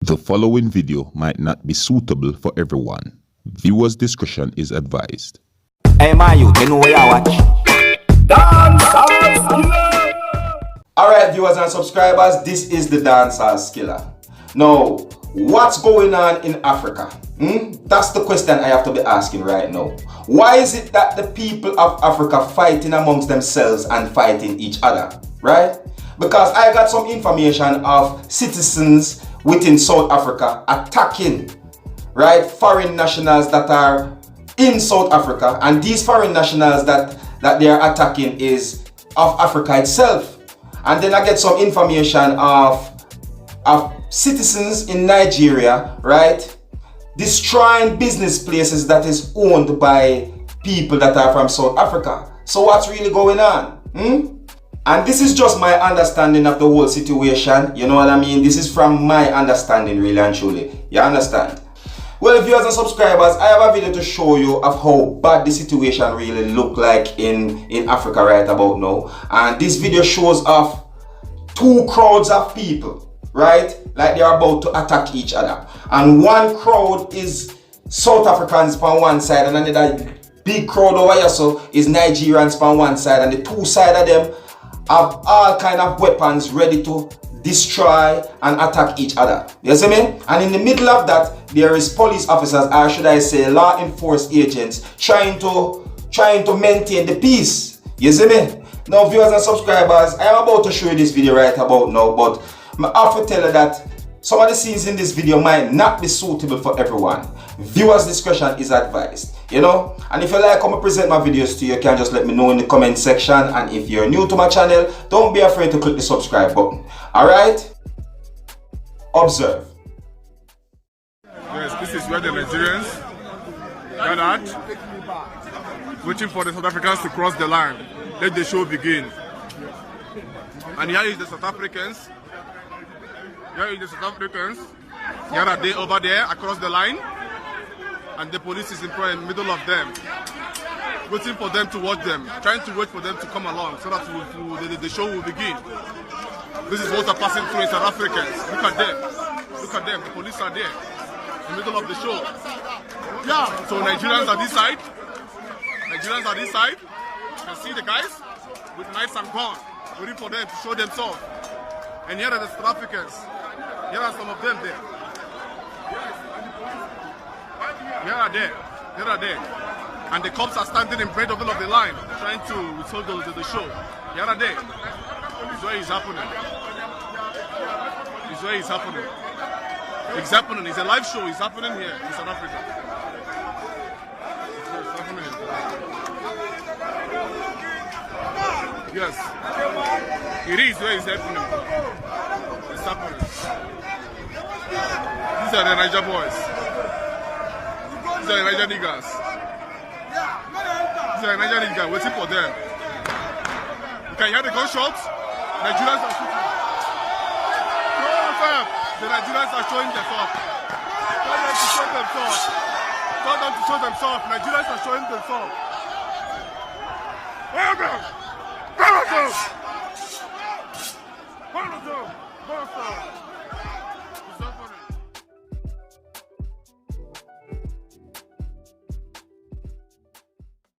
The following video might not be suitable for everyone. Viewers' discretion is advised. Hey man, you know where I watch? Dancehall. Alright viewers and subscribers, this is the Dancehall Skilla. Now, what's going on in Africa? That's the question I have to be asking right now. Why is it that the people of Africa fighting amongst themselves and fighting each other? Right? Because I got some information of citizens within South Africa attacking, right, foreign nationals that are in South Africa, and these foreign nationals that they are attacking is of Africa itself. And then I get some information of citizens in Nigeria, right, destroying business places that is owned by people that are from South Africa. So what's really going on? And this is just my understanding of the whole situation, you know what I mean? This is from my understanding, really and truly. You understand? Well, viewers and subscribers, I have a video to show you of how bad the situation really look like in Africa right about now. And this video shows of two crowds of people, right? Like they are about to attack each other. And one crowd is South Africans on one side, and another big crowd over here so is Nigerians on one side, and the two sides of them have all kind of weapons ready to destroy and attack each other. You see me? And in the middle of that, there is police officers, or should I say law enforcement agents, trying to maintain the peace. You see me? Now viewers and subscribers, I am about to show you this video right about now, but I have to tell you that some of the scenes in this video might not be suitable for everyone. Viewers' discretion is advised, you know. And if you like how I present my videos to you, you can just let me know in the comment section. And if you're new to my channel, don't be afraid to click the subscribe button. Alright? Observe. Yes, this is where the Nigerians gathered, waiting for the South Africans to cross the line. Let the show begin. And here is the South Africans. Here is the South Africans. Here are they over there across the line. And the police is in the middle of them, waiting for them to watch them, trying to wait for them to come along so that the show will begin. This is what are passing through in South Africans. Look at them. Look at them. The police are there in the middle of the show. Yeah. So Nigerians are this side. Nigerians are this side. You can see the guys with knives and guns waiting for them to show themselves. And here are the South Africans. Here are some of them there. Here are there. Here are there. And the cops are standing in front of the line, trying to withhold the show. Here are there. This is where it's happening. This is where it's happening. It's happening. It's a live show. It's happening here in South Africa. It's happening. Yes. It is where it's happening. It's happening. These are the Niger boys. These are the Niger niggas. These are the Niger niggas waiting for them. You can hear the gunshots. Nigerians are shooting. The Nigerians are showing themselves. Tell them to show themselves. Tell them to show themselves. Nigerians are showing themselves. One of them.